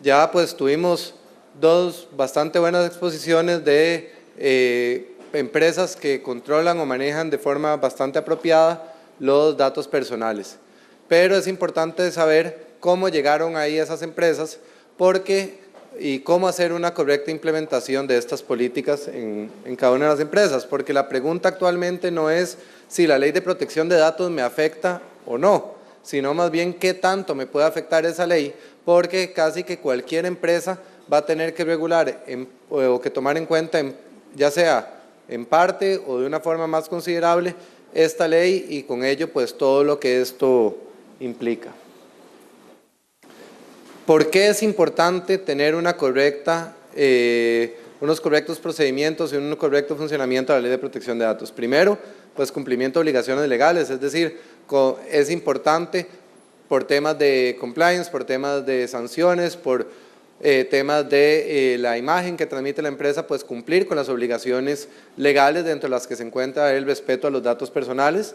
Ya pues tuvimos dos bastante buenas exposiciones de empresas que controlan o manejan de forma bastante apropiada los datos personales. Pero es importante saber cómo llegaron ahí esas empresas y cómo hacer una correcta implementación de estas políticas en cada una de las empresas, porque la pregunta actualmente no es si la ley de protección de datos me afecta o no, sino más bien qué tanto me puede afectar esa ley, porque casi que cualquier empresa va a tener que regular o que tomar en cuenta, ya sea en parte o de una forma más considerable, esta ley y con ello pues todo lo que esto implica. ¿Por qué es importante tener unos correctos procedimientos y un correcto funcionamiento de la Ley de Protección de Datos? Primero, pues cumplimiento de obligaciones legales, es decir, es importante por temas de compliance, por temas de sanciones, por temas de la imagen que transmite la empresa, pues cumplir con las obligaciones legales dentro de las que se encuentra el respeto a los datos personales.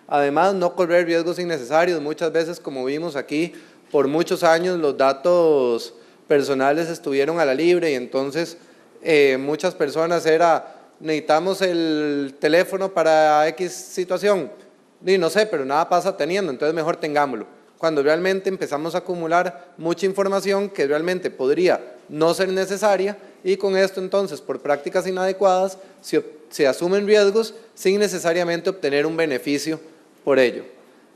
Además, no correr riesgos innecesarios. Muchas veces, como vimos aquí, por muchos años los datos personales estuvieron a la libre y entonces muchas personas necesitamos el teléfono para X situación, y no sé, pero nada pasa teniendo, entonces mejor tengámoslo. Cuando realmente empezamos a acumular mucha información que realmente podría no ser necesaria y con esto entonces por prácticas inadecuadas se asumen riesgos sin necesariamente obtener un beneficio por ello.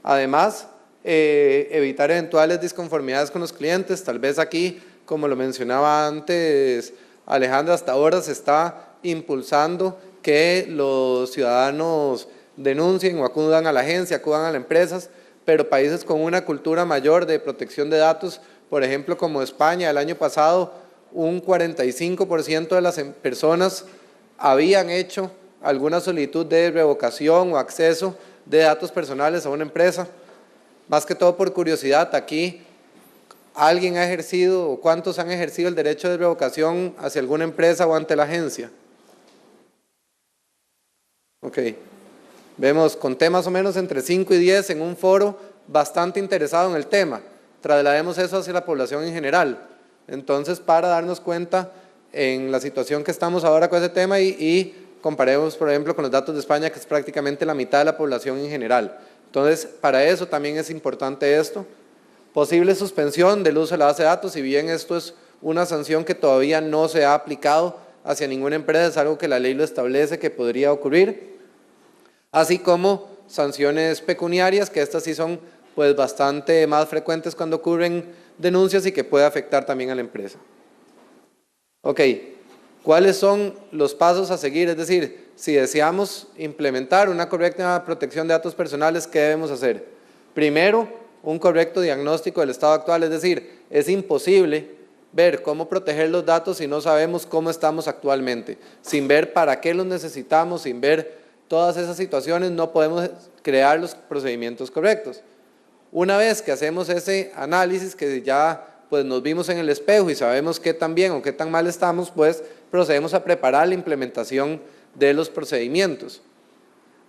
Además, evitar eventuales disconformidades con los clientes. Tal vez aquí, como lo mencionaba antes Alejandra, hasta ahora se está impulsando que los ciudadanos denuncien o acudan a la agencia, acudan a las empresas, pero países con una cultura mayor de protección de datos, por ejemplo como España, el año pasado un 45% de las personas habían hecho alguna solicitud de revocación o acceso de datos personales a una empresa. Más que todo por curiosidad, aquí, ¿alguien ha ejercido o cuántos han ejercido el derecho de revocación hacia alguna empresa o ante la agencia? Ok. Vemos, conté más o menos entre 5 y 10 en un foro bastante interesado en el tema. Traslademos eso hacia la población en general. Entonces, para darnos cuenta en la situación que estamos ahora con ese tema y comparemos, por ejemplo, con los datos de España, que es prácticamente la mitad de la población en general. Entonces, para eso también es importante esto. Posible suspensión del uso de la base de datos, si bien esto es una sanción que todavía no se ha aplicado hacia ninguna empresa, es algo que la ley lo establece que podría ocurrir. Así como sanciones pecuniarias, que estas sí son pues bastante más frecuentes cuando ocurren denuncias y que puede afectar también a la empresa. Ok, ¿cuáles son los pasos a seguir? Es decir, si deseamos implementar una correcta protección de datos personales, ¿qué debemos hacer? Primero, un correcto diagnóstico del estado actual, es decir, es imposible ver cómo proteger los datos si no sabemos cómo estamos actualmente, sin ver para qué los necesitamos, sin ver todas esas situaciones, no podemos crear los procedimientos correctos. Una vez que hacemos ese análisis, que ya pues nos vimos en el espejo y sabemos qué tan bien o qué tan mal estamos, pues procedemos a preparar la implementación de los procedimientos.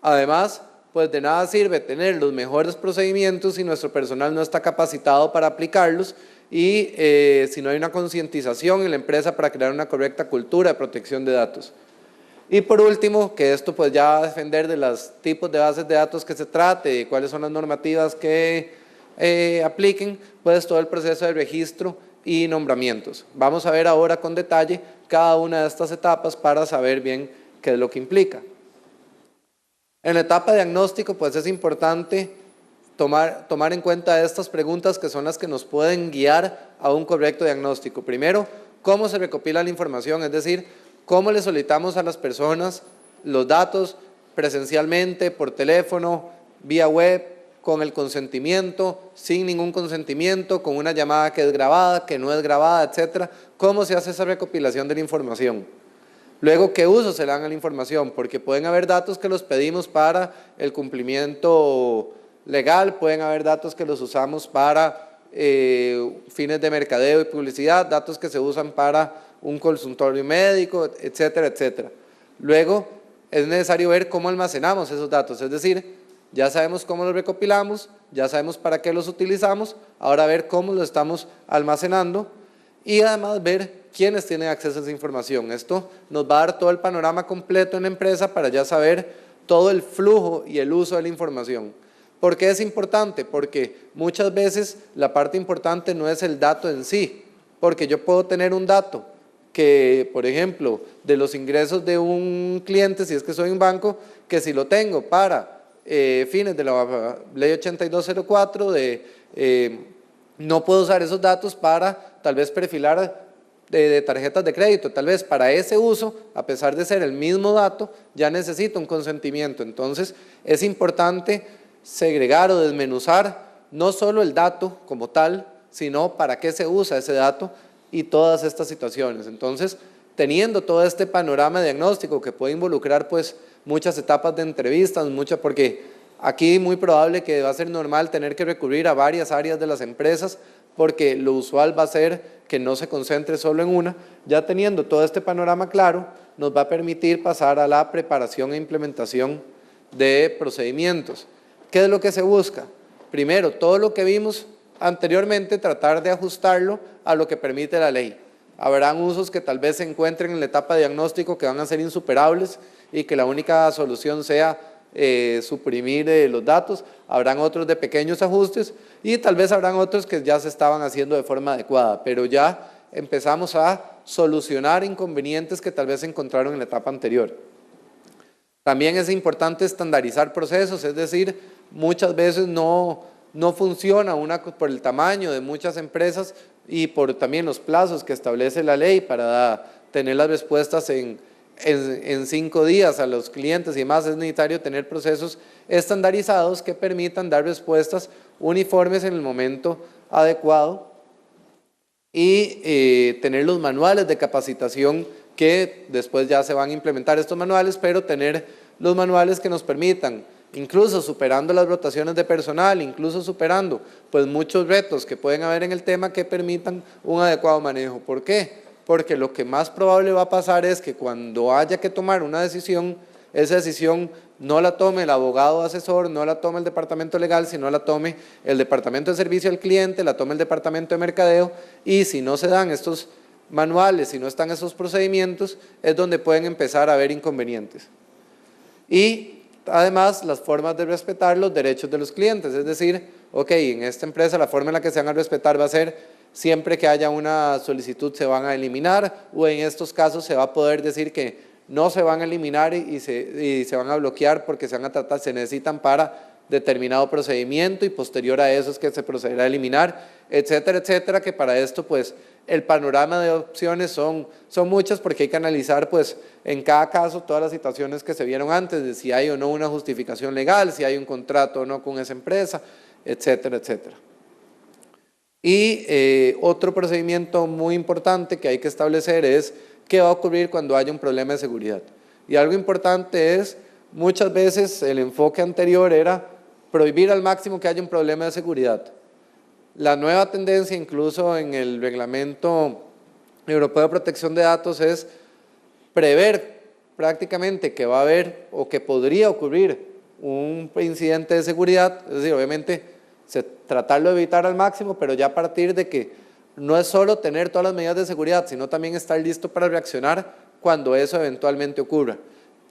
Además, pues de nada sirve tener los mejores procedimientos si nuestro personal no está capacitado para aplicarlos y si no hay una concientización en la empresa para crear una correcta cultura de protección de datos. Y por último, que esto pues ya va a depender de los tipos de bases de datos que se trate y cuáles son las normativas que apliquen, pues todo el proceso de registro y nombramientos. Vamos a ver ahora con detalle cada una de estas etapas para saber bien qué es lo que implica. En la etapa de diagnóstico, pues es importante tomar en cuenta estas preguntas que son las que nos pueden guiar a un correcto diagnóstico. Primero, ¿cómo se recopila la información? Es decir, ¿cómo le solicitamos a las personas los datos presencialmente, por teléfono, vía web, con el consentimiento, sin ningún consentimiento, con una llamada que es grabada, que no es grabada, etcétera? ¿Cómo se hace esa recopilación de la información? Luego, ¿qué uso se le dan a la información? Porque pueden haber datos que los pedimos para el cumplimiento legal, pueden haber datos que los usamos para fines de mercadeo y publicidad, datos que se usan para un consultorio médico, etcétera, etcétera. Luego, es necesario ver cómo almacenamos esos datos, es decir, ya sabemos cómo los recopilamos, ya sabemos para qué los utilizamos, ahora ver cómo los estamos almacenando y además ver quiénes tienen acceso a esa información. Esto nos va a dar todo el panorama completo en la empresa para ya saber todo el flujo y el uso de la información. ¿Por qué es importante? Porque muchas veces la parte importante no es el dato en sí, porque yo puedo tener un dato que, por ejemplo, de los ingresos de un cliente, si es que soy un banco, que si lo tengo para fines de la ley 8204, no puedo usar esos datos para tal vez perfilar de tarjetas de crédito, tal vez para ese uso, a pesar de ser el mismo dato, ya necesito un consentimiento. Entonces es importante segregar o desmenuzar no solo el dato como tal, sino para qué se usa ese dato y todas estas situaciones. Entonces, teniendo todo este panorama diagnóstico que puede involucrar pues muchas etapas de entrevistas, porque aquí muy probable que va a ser normal tener que recurrir a varias áreas de las empresas, porque lo usual va a ser que no se concentre solo en una. Ya teniendo todo este panorama claro, nos va a permitir pasar a la preparación e implementación de procedimientos. ¿Qué es lo que se busca? Primero, todo lo que vimos anteriormente, tratar de ajustarlo a lo que permite la ley. Habrán usos que tal vez se encuentren en la etapa de diagnóstico que van a ser insuperables y que la única solución sea suprimir los datos. Habrán otros de pequeños ajustes y tal vez habrán otros que ya se estaban haciendo de forma adecuada, pero ya empezamos a solucionar inconvenientes que tal vez se encontraron en la etapa anterior. También es importante estandarizar procesos, es decir, muchas veces no funciona por el tamaño de muchas empresas y por también los plazos que establece la ley para tener las respuestas en 5 días a los clientes y demás. Es necesario tener procesos estandarizados que permitan dar respuestas uniformes en el momento adecuado y tener los manuales de capacitación que después ya se van a implementar estos manuales, pero tener los manuales que nos permitan, incluso superando las rotaciones de personal, incluso superando pues muchos retos que pueden haber en el tema, que permitan un adecuado manejo. ¿Por qué? Porque lo que más probable va a pasar es que cuando haya que tomar una decisión, esa decisión no la tome el abogado asesor, no la tome el departamento legal, sino la tome el departamento de servicio al cliente, la tome el departamento de mercadeo, y si no se dan estos manuales, si no están esos procedimientos, es donde pueden empezar a haber inconvenientes. Y además, las formas de respetar los derechos de los clientes, es decir, ok, en esta empresa la forma en la que se van a respetar va a ser siempre que haya una solicitud se van a eliminar, o en estos casos se va a poder decir que no se van a eliminar y se van a bloquear porque se necesitan para determinado procedimiento y posterior a eso es que se procederá a eliminar, etcétera, etcétera, que para esto pues el panorama de opciones son muchas, porque hay que analizar pues en cada caso todas las situaciones que se vieron antes, de si hay o no una justificación legal, si hay un contrato o no con esa empresa, etcétera, etcétera. Y otro procedimiento muy importante que hay que establecer es qué va a ocurrir cuando haya un problema de seguridad. Y algo importante es, muchas veces el enfoque anterior era prohibir al máximo que haya un problema de seguridad. La nueva tendencia, incluso en el Reglamento Europeo de Protección de Datos, es prever prácticamente que va a haber o que podría ocurrir un incidente de seguridad, es decir, obviamente tratarlo de evitar al máximo, pero ya a partir de que no es solo tener todas las medidas de seguridad, sino también estar listo para reaccionar cuando eso eventualmente ocurra.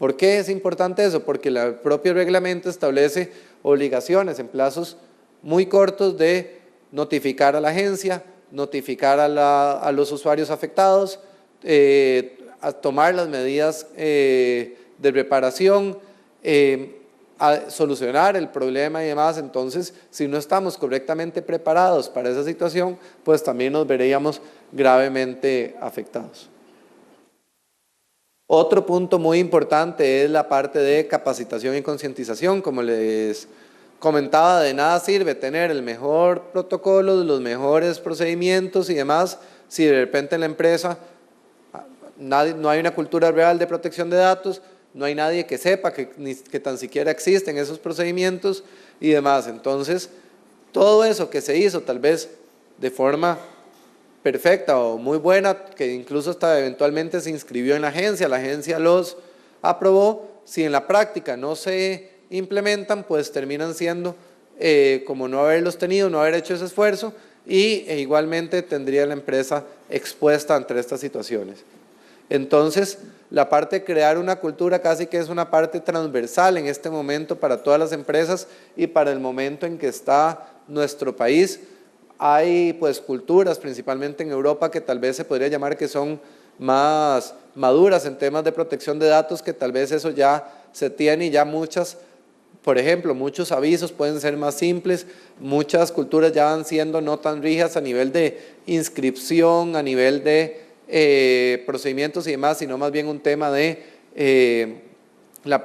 ¿Por qué es importante eso? Porque el propio reglamento establece obligaciones en plazos muy cortos de notificar a la agencia, notificar a los usuarios afectados, a tomar las medidas de reparación, a solucionar el problema y demás. Entonces, si no estamos correctamente preparados para esa situación, pues también nos veríamos gravemente afectados. Otro punto muy importante es la parte de capacitación y concientización. Como les comentaba, de nada sirve tener el mejor protocolo, los mejores procedimientos y demás, si de repente en la empresa no hay una cultura real de protección de datos, no hay nadie que sepa que tan siquiera existen esos procedimientos y demás. Entonces, todo eso que se hizo tal vez de forma perfecta o muy buena, que incluso hasta eventualmente se inscribió en la agencia los aprobó, si en la práctica no se implementan, pues terminan siendo como no haberlos tenido, no haber hecho ese esfuerzo, e igualmente tendría la empresa expuesta ante estas situaciones. Entonces, la parte de crear una cultura casi que es una parte transversal en este momento para todas las empresas y para el momento en que está nuestro país. Hay pues culturas, principalmente en Europa, que tal vez se podría llamar que son más maduras en temas de protección de datos, que tal vez eso ya se tiene y ya muchas, por ejemplo, muchos avisos pueden ser más simples, muchas culturas ya van siendo no tan rígidas a nivel de inscripción, a nivel de procedimientos y demás, sino más bien un tema de la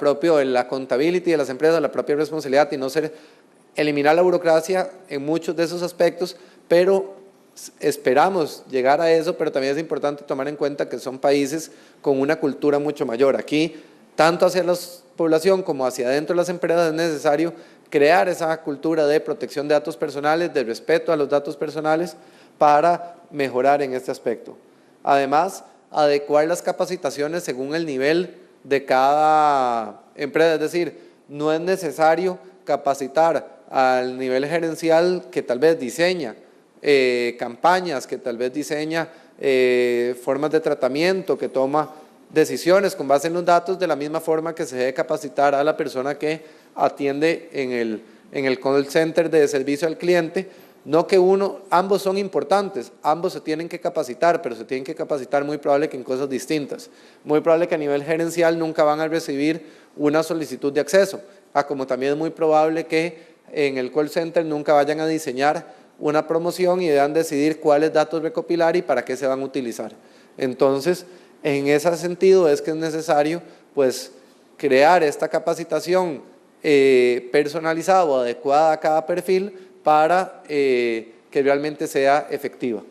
accountability de las empresas, la propia responsabilidad y no eliminar la burocracia en muchos de esos aspectos, pero esperamos llegar a eso, pero también es importante tomar en cuenta que son países con una cultura mucho mayor. Aquí, tanto hacia la población como hacia adentro de las empresas es necesario crear esa cultura de protección de datos personales, de respeto a los datos personales para mejorar en este aspecto. Además, adecuar las capacitaciones según el nivel de cada empresa, es decir, no es necesario capacitar al nivel gerencial que tal vez diseña campañas, que tal vez diseña formas de tratamiento, que toma decisiones con base en los datos, de la misma forma que se debe capacitar a la persona que atiende en el call center de servicio al cliente. No que ambos son importantes, ambos se tienen que capacitar, pero se tienen que capacitar muy probable que en cosas distintas. Muy probable que a nivel gerencial nunca van a recibir una solicitud de acceso, como también es muy probable que en el call center nunca vayan a diseñar una promoción y deban decidir cuáles datos recopilar y para qué se van a utilizar. Entonces, en ese sentido es que es necesario pues crear esta capacitación personalizada o adecuada a cada perfil para que realmente sea efectiva.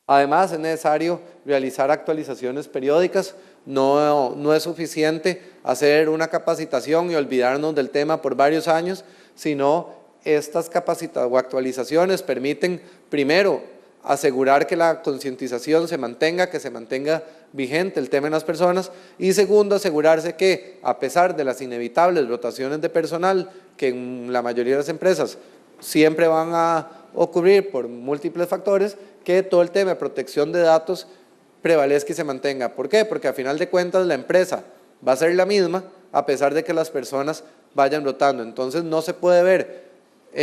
Además, es necesario realizar actualizaciones periódicas. No es suficiente hacer una capacitación y olvidarnos del tema por varios años, sino estas capacitaciones o actualizaciones permiten, primero, asegurar que la concientización se mantenga, que se mantenga vigente el tema en las personas, y segundo, asegurarse que, a pesar de las inevitables rotaciones de personal que en la mayoría de las empresas siempre van a ocurrir por múltiples factores, que todo el tema de protección de datos prevalezca y se mantenga. ¿Por qué? Porque a final de cuentas la empresa va a ser la misma a pesar de que las personas vayan rotando. Entonces no se puede ver,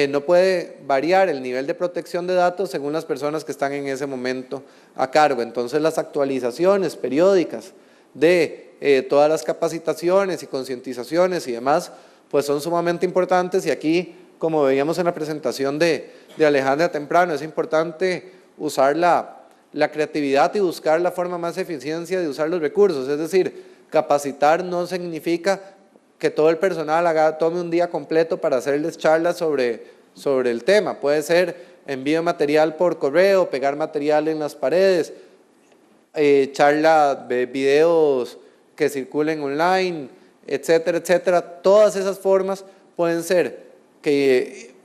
no puede variar el nivel de protección de datos según las personas que están en ese momento a cargo. Entonces las actualizaciones periódicas de todas las capacitaciones y concientizaciones y demás, pues son sumamente importantes. Y aquí, como veíamos en la presentación de Alejandra temprano, es importante usar la creatividad y buscar la forma más eficiencia de usar los recursos. Es decir, capacitar no significa que todo el personal tome un día completo para hacerles charlas sobre el tema. Puede ser envío material por correo, pegar material en las paredes, charla, videos que circulen online, etcétera, etcétera. Todas esas formas pueden ser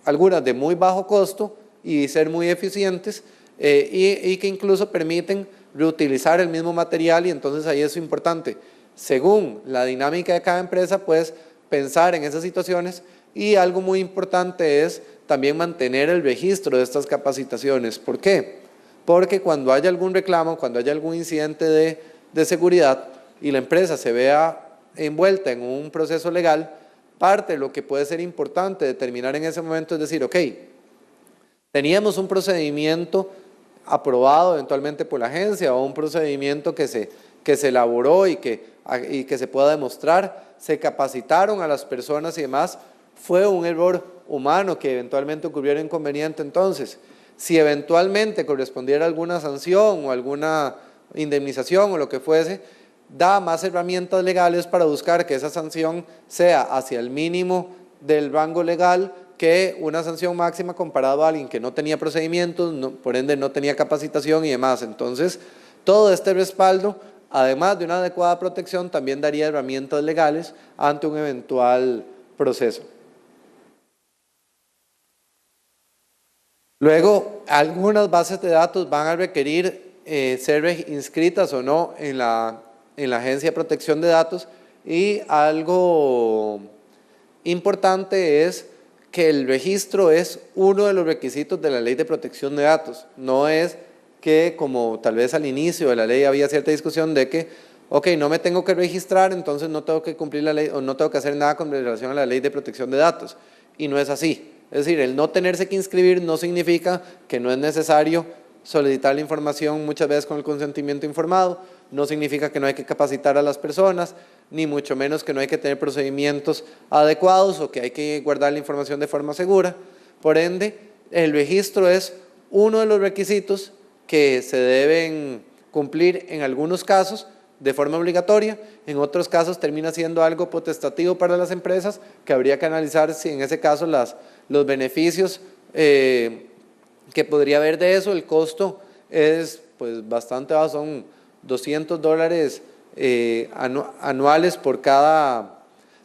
algunas de muy bajo costo y ser muy eficientes y que incluso permiten reutilizar el mismo material, y entonces ahí es importante, según la dinámica de cada empresa, pues pensar en esas situaciones. Y algo muy importante es también mantener el registro de estas capacitaciones. ¿Por qué? Porque cuando haya algún reclamo, cuando haya algún incidente de seguridad y la empresa se vea envuelta en un proceso legal, parte de lo que puede ser importante determinar en ese momento es decir, ok, teníamos un procedimiento aprobado eventualmente por la agencia o un procedimiento que se elaboró y que se pueda demostrar, se capacitaron a las personas y demás, fue un error humano que eventualmente ocurrió un inconveniente. Entonces, si eventualmente correspondiera alguna sanción o alguna indemnización o lo que fuese, da más herramientas legales para buscar que esa sanción sea hacia el mínimo del rango legal que una sanción máxima comparado a alguien que no tenía procedimientos, por ende no tenía capacitación y demás. Entonces, todo este respaldo, además de una adecuada protección, también daría herramientas legales ante un eventual proceso. Luego, algunas bases de datos van a requerir ser inscritas o no en la Agencia de Protección de Datos, y algo importante es que el registro es uno de los requisitos de la Ley de Protección de Datos. No es que, como tal vez al inicio de la ley había cierta discusión de que, ok, no me tengo que registrar, entonces no tengo que cumplir la ley o no tengo que hacer nada con relación a la Ley de Protección de Datos. Y no es así. Es decir, el no tenerse que inscribir no significa que no es necesario solicitar la información muchas veces con el consentimiento informado, no significa que no hay que capacitar a las personas, ni mucho menos que no hay que tener procedimientos adecuados o que hay que guardar la información de forma segura. Por ende, el registro es uno de los requisitos que se deben cumplir en algunos casos de forma obligatoria, en otros casos termina siendo algo potestativo para las empresas, que habría que analizar si en ese caso los beneficios que podría haber de eso. El costo es pues bastante bajo, son $200 anuales por cada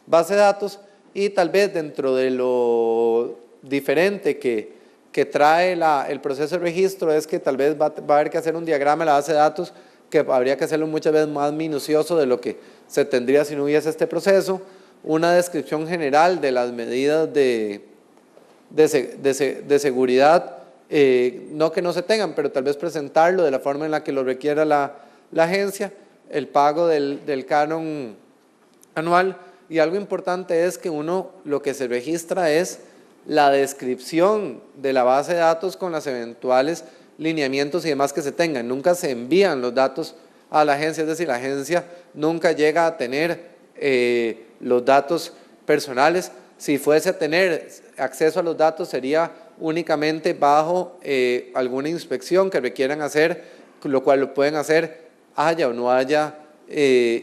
base de datos, y tal vez dentro de lo diferente que trae el proceso de registro es que tal vez va a haber que hacer un diagrama de la base de datos que habría que hacerlo muchas veces más minucioso de lo que se tendría si no hubiese este proceso, una descripción general de las medidas de seguridad, no que no se tengan, pero tal vez presentarlo de la forma en la que lo requiera la agencia, el pago del canon anual, y algo importante es que lo que se registra es la descripción de la base de datos con los eventuales lineamientos y demás que se tengan. Nunca se envían los datos a la agencia, es decir, la agencia nunca llega a tener los datos personales. Si fuese a tener acceso a los datos sería únicamente bajo alguna inspección que requieran hacer, lo cual lo pueden hacer haya o no haya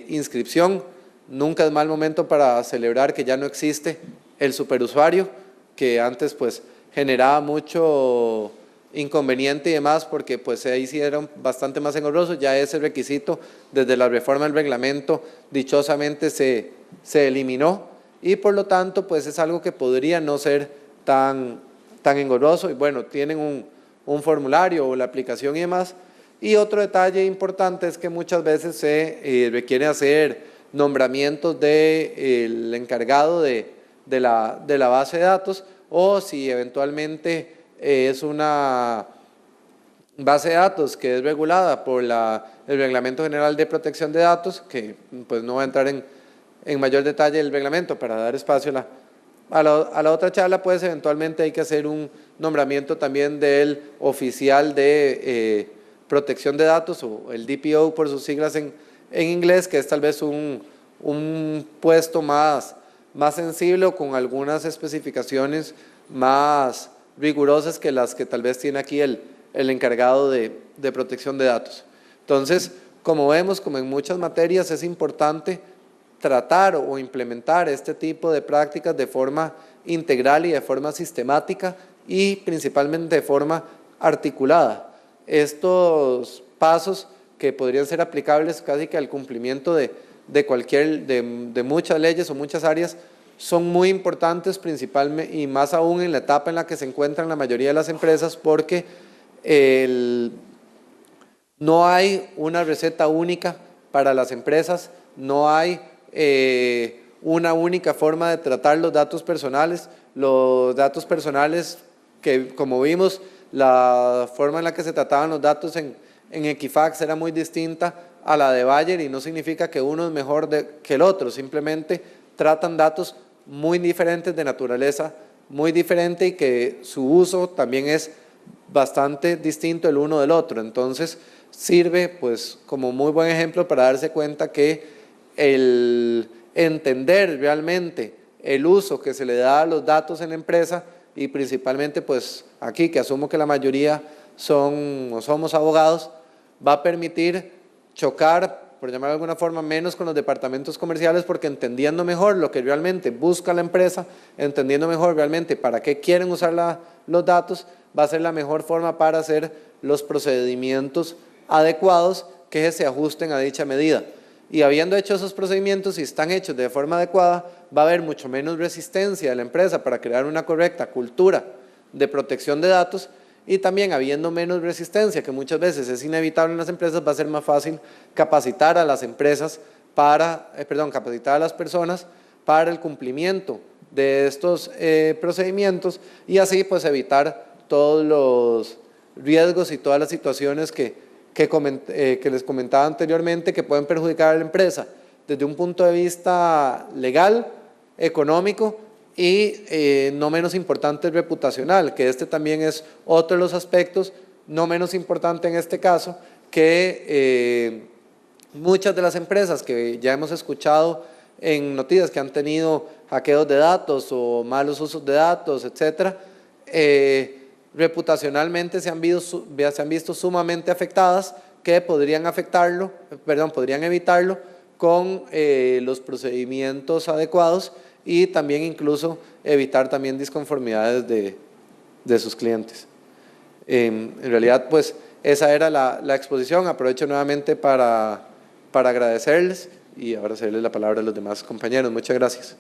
inscripción. Nunca es mal momento para celebrar que ya no existe el superusuario, que antes pues generaba mucho inconveniente y demás, porque pues ahí sí era bastante más engorroso. Ya ese requisito desde la reforma del reglamento dichosamente se eliminó, y por lo tanto pues es algo que podría no ser tan engorroso. Y bueno, tienen un formulario o la aplicación y demás. Y otro detalle importante es que muchas veces se requiere hacer nombramientos del encargado de la base de datos, o si eventualmente es una base de datos que es regulada por el Reglamento General de Protección de Datos, que pues no va a entrar en mayor detalle el reglamento para dar espacio a la otra charla, pues eventualmente hay que hacer un nombramiento también del oficial de protección de datos, o el DPO por sus siglas en inglés, que es tal vez un puesto más sensible o con algunas especificaciones más rigurosas que las que tal vez tiene aquí el encargado de protección de datos. Entonces, como vemos, como en muchas materias, es importante tratar o implementar este tipo de prácticas de forma integral y de forma sistemática, y principalmente de forma articulada. Estos pasos, que podrían ser aplicables casi que al cumplimiento de muchas leyes o muchas áreas, son muy importantes, principalmente y más aún en la etapa en la que se encuentran la mayoría de las empresas, porque no hay una receta única para las empresas, no hay una única forma de tratar los datos personales. Los datos personales, que como vimos, la forma en la que se trataban los datos en Equifax era muy distinta a la de Bayer, y no significa que uno es mejor que el otro, simplemente tratan datos muy diferentes, de naturaleza muy diferente, y que su uso también es bastante distinto el uno del otro. Entonces sirve pues como muy buen ejemplo para darse cuenta que el entender realmente el uso que se le da a los datos en la empresa, y principalmente pues aquí, que asumo que la mayoría son o somos abogados, va a permitir chocar, por llamar de alguna forma, menos con los departamentos comerciales, porque entendiendo mejor lo que realmente busca la empresa, entendiendo mejor realmente para qué quieren usar los datos, va a ser la mejor forma para hacer los procedimientos adecuados que se ajusten a dicha medida. Y habiendo hecho esos procedimientos, si están hechos de forma adecuada, va a haber mucho menos resistencia de la empresa para crear una correcta cultura de protección de datos, y también habiendo menos resistencia, que muchas veces es inevitable en las empresas, va a ser más fácil capacitar a las empresas capacitar a las personas para el cumplimiento de estos procedimientos y así pues evitar todos los riesgos y todas las situaciones que les comentaba anteriormente que pueden perjudicar a la empresa desde un punto de vista legal, económico y no menos importante reputacional, que este también es otro de los aspectos no menos importante en este caso, que muchas de las empresas que ya hemos escuchado en noticias que han tenido hackeos de datos o malos usos de datos, etcétera, reputacionalmente se han visto sumamente afectadas, que podrían evitarlo con los procedimientos adecuados y también incluso evitar también disconformidades de sus clientes. En realidad, pues esa era la exposición. Aprovecho nuevamente para agradecerles y ahora cederles la palabra a los demás compañeros. Muchas gracias.